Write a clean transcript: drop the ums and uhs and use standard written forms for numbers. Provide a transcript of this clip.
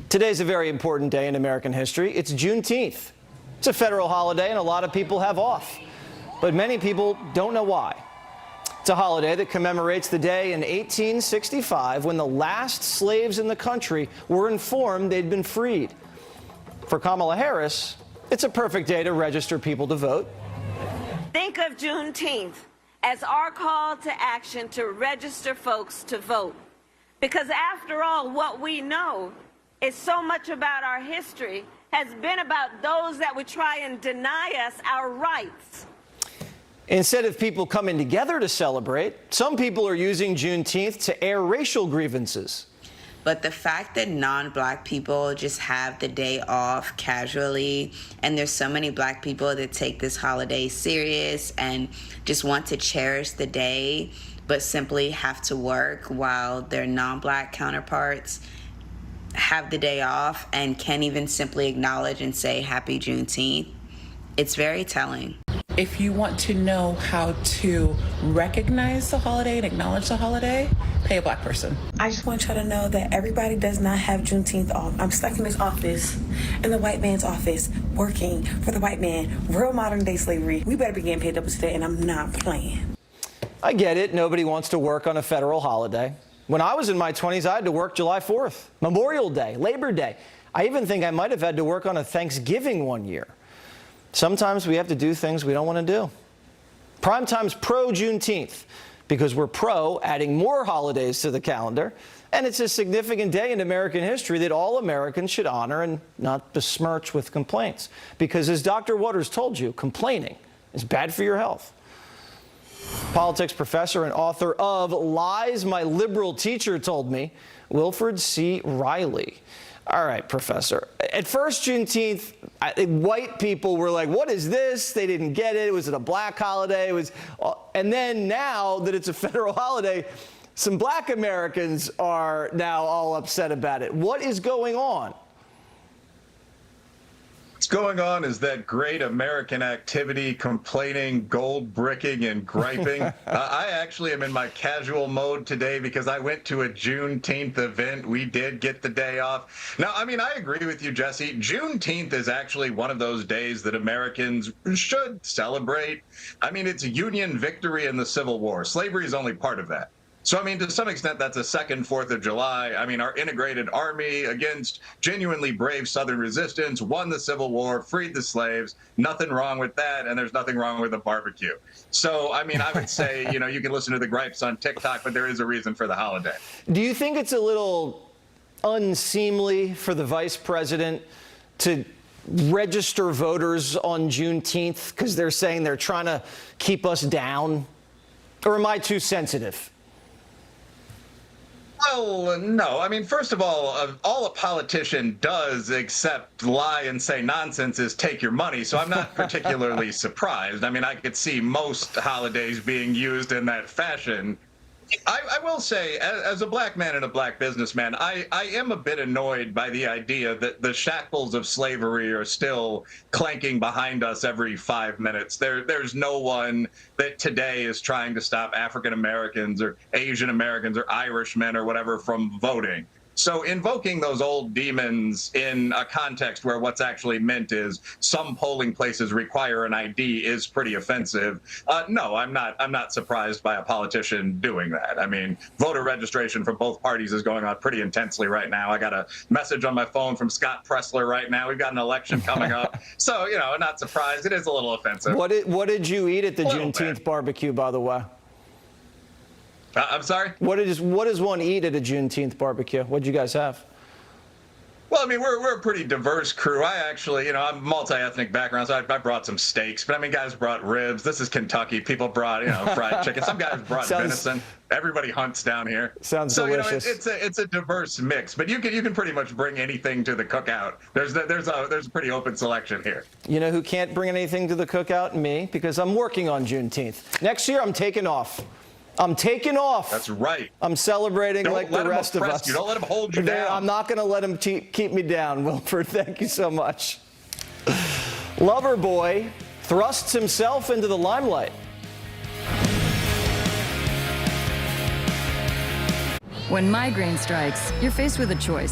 Today's a very important day in American history. It's Juneteenth. It's a federal holiday and a lot of people have off, but many people don't know why. It's a holiday that commemorates the day in 1865 when the last slaves in the country were informed they'd been freed. For Kamala Harris, it's a perfect day to register people to vote. Think of Juneteenth as our call to action to register folks to vote. Because after all, what we know is so much about our history has been about those that would try and deny us our rights. Instead of people coming together to celebrate, some people are using Juneteenth to air racial grievances. But the fact that non-Black people just have the day off casually, and there's so many Black people that take this holiday serious and just want to cherish the day, but simply have to work while their non-Black counterparts have the day off and can't even simply acknowledge and say Happy Juneteenth, it's very telling. If you want to know how to recognize the holiday and acknowledge the holiday, pay a Black person. I just want y'all to know that everybody does not have Juneteenth off. I'm stuck in this office, in the white man's office, working for the white man, real modern day slavery. We better be getting paid up today, and I'm not playing. I get it. Nobody wants to work on a federal holiday. When I was in my 20s, I had to work July 4th, Memorial Day, Labor Day. I even think I might have had to work on a Thanksgiving one year. Sometimes we have to do things we don't want to do. Primetime's pro-Juneteenth because we're pro adding more holidays to the calendar, and it's a significant day in American history that all Americans should honor and not besmirch with complaints. Because as Dr. Waters told you, complaining is bad for your health. Politics professor and author of Lies My Liberal Teacher Told Me, Wilfred C. Riley. All right, Professor. At first, Juneteenth, white people were like, what is this? They didn't get it. Was it a Black holiday? And then now that it's a federal holiday, some Black Americans are now all upset about it. What is going on? What's going on is that great American activity, complaining, gold bricking, and griping. I actually am in my casual mode today because I went to a Juneteenth event. We did get the day off. Now, I mean, I agree with you, Jesse. Juneteenth is actually one of those days that Americans should celebrate. I mean, it's a Union victory in the Civil War. Slavery is only part of that. So, I mean, to some extent, that's a second 4th of July. I mean, our integrated army against genuinely brave Southern resistance won the Civil War, freed the slaves. Nothing wrong with that, and there's nothing wrong with a barbecue. So, I mean, I would say, you know, you can listen to the gripes on TikTok, but there is a reason for the holiday. Do you think it's a little unseemly for the vice president to register voters on Juneteenth because they're saying they're trying to keep us down? Or am I too sensitive? Well, no. I mean, first of all a politician does except lie and say nonsense is take your money. So I'm not particularly surprised. I mean, I could see most holidays being used in that fashion. I will say, as a Black man and a Black businessman, I am a bit annoyed by the idea that the shackles of slavery are still clanking behind us every 5 minutes. There's no one that today is trying to stop African Americans or Asian Americans or Irishmen or whatever from voting. So invoking those old demons in a context where what's actually meant is some polling places require an ID is pretty offensive. No, I'm not surprised by a politician doing that. I mean, voter registration for both parties is going on pretty intensely right now. I got a message on my phone from Scott Pressler right now. We've got an election coming up. So, you know, not surprised. It is a little offensive. What did you eat at the Juneteenth barbecue, by the way? I'm sorry? What does one eat at a Juneteenth barbecue? What did you guys have? Well, I mean, we're a pretty diverse crew. I actually, you know, I'm multi-ethnic background, so I brought some steaks. But I mean, guys brought ribs. This is Kentucky. People brought, you know, fried chicken. Some guys brought venison. Everybody hunts down here. Sounds delicious. So, you know, it's a diverse mix. But you can pretty much bring anything to the cookout. There's a pretty open selection here. You know who can't bring anything to the cookout? Me, because I'm working on Juneteenth. Next year, I'm taking off. I'm taking off. That's right. I'm celebrating like the rest of us. You don't let them hold you down. I'm not going to let them keep me down, Wilford. Thank you so much. Loverboy thrusts himself into the limelight. When migraine strikes, you're faced with a choice.